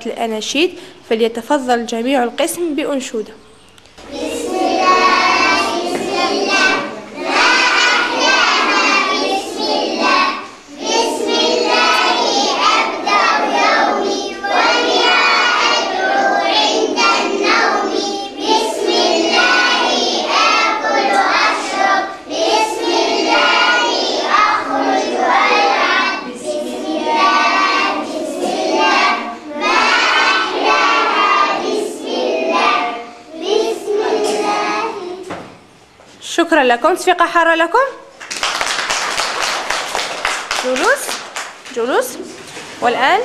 الأناشيد، فليتفضل جميع القسم بأنشودة. بسم الله بسم الله ما أحلاها بسم الله، بسم الله أبدأ يومي وبها أدعو عند النوم، بسم الله آكل وأشرب، بسم الله أخرج وألعب، بسم الله بسم الله ما أحلاها بسم الله، بسم الله. شكرا لكم. تصفيقة حارة لكم. جلوس. والآن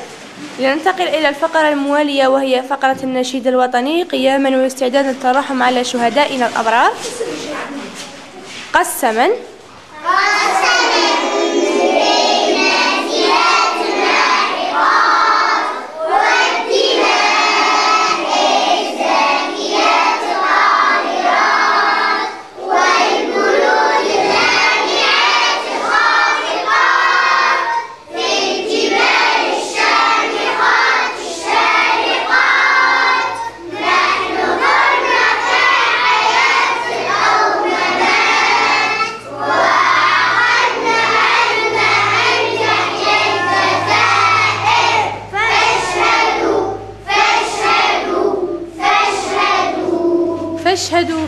لننتقل إلى الفقرة الموالية، وهي فقرة النشيد الوطني قياما واستعدادا للترحم على شهدائنا الأبرار. قسما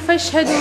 فاشهدوا